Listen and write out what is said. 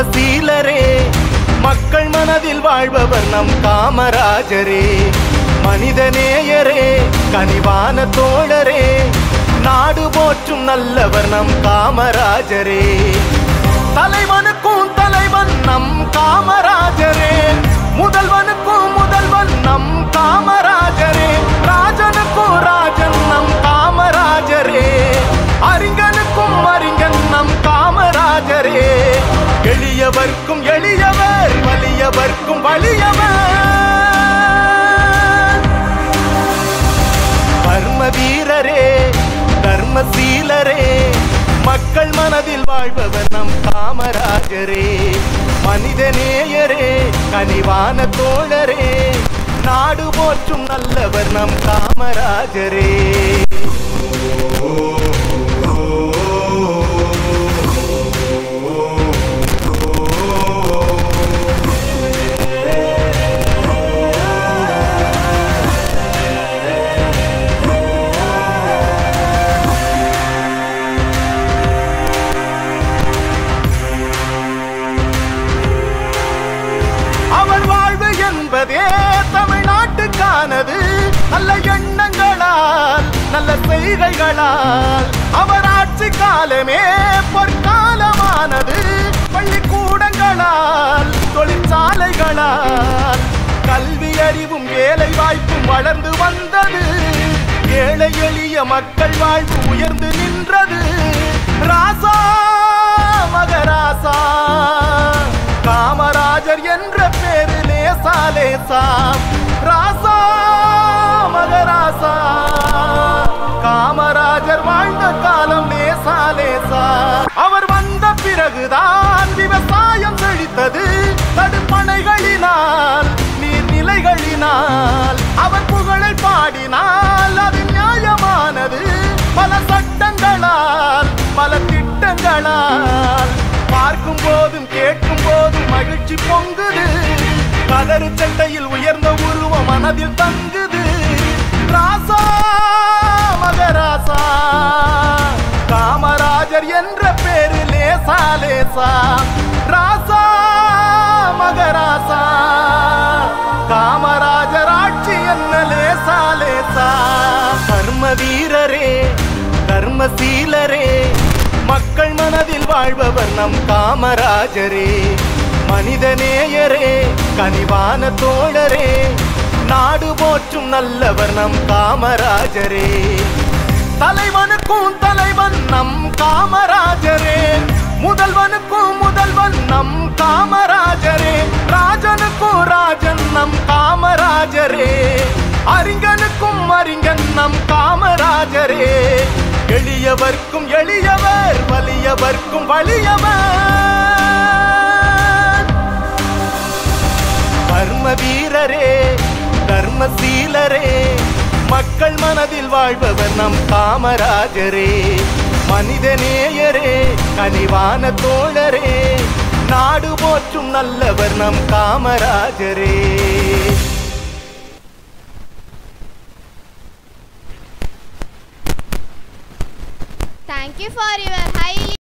தர்மசீலரே மக்கள் மனதில் வாழ்பவர் நம் காமராஜரே மனிதநேயரே கனிவான தோழரே நாடு போற்றும் நல்லவர் நம் காமராஜரே தலைவனுக்கும் தலைவன் நம் காமராஜரே முதல்வனுக்கும் முதல்வன் நம் காமராஜரே ராஜனுக்கும் ராஜன் நம் காமராஜரே அறிஞனுக்கும் அறிஞன் நம் காமராஜரே எளியவர்க்கும் எளியவர் வலியவர்க்கும் வலியவர் தர்ம வீரரே தர்மசீலரே மக்கள் மனதில் வாழ்பவர் நம் காமராஜரே மனிதநேயரே கனிவான தோழரே நாடு போற்றும் நல்லவர் நம் காமராஜரே தமிழ்நாட்டுக்கானது நல்ல எண்ணங்களால் நல்ல செய்கைகளால் அவர் ஆட்சி காலமே பொற்காலமானது பள்ளிக்கூடங்களால் தொழிற்சாலைகளால் கல்வி அறிவும் வேலை வாய்ப்பும் வளர்ந்து வந்தது ஏழை எளிய மக்கள் வாழ்வு உயர்ந்து நின்றது ராசா மகராசா காமராஜர் என்ற பேரு லேசா லேசா ராசா மகராசா காமராஜர் வாழ்ந்த காலம் லேசா லேசா அவர் வந்த பிறகுதான் விவசாயம் செழித்தது தடுப்பணைகளினால் நீர்நிலைகளினால் அவர் புகழை பாடினால் அது நியாயமானது பல சட்டங்களால் பல திட்டங்களால் பார்க்கும் போதும் கேட்கும் போதும் மகிழ்ச்சி பொங்குது கதறு சட்டையில் உயர்ந்த உருவம் மனதில் தங்குது ராசா மகராசா காமராஜர் என்ற பேரு லேசா லேசா ராசா மகராசா காமராஜர் ஆட்சி என்ன லேசா லேசா தர்ம வீரரே தர்மசீலரே மக்கள் மனதில் வாழ்பவர் நம் காமராஜரே மனிதநேயரே கனிவான தோழரே நாடு போற்றும் நல்லவர் நம் காமராஜரே தலைவனுக்கும் தலைவன் நம் காமராஜரே முதல்வனுக்கும் முதல்வன் நம் காமராஜரே ராஜனுக்கும் ராஜன் நம் காமராஜரே அறிஞனுக்கும் அறிஞன் நம் காமராஜரே எளியவர்க்கும் எளியவர் வலியவர்க்கும் வலியவர் தர்ம வீரரே தர்மசீலரே மக்கள் மனதில் வாழ்பவர் நம் காமராஜரே மனிதநேயரே கனிவான தோழரே நாடு போற்றும் நல்லவர் நம் காமராஜரே Thank you for your highly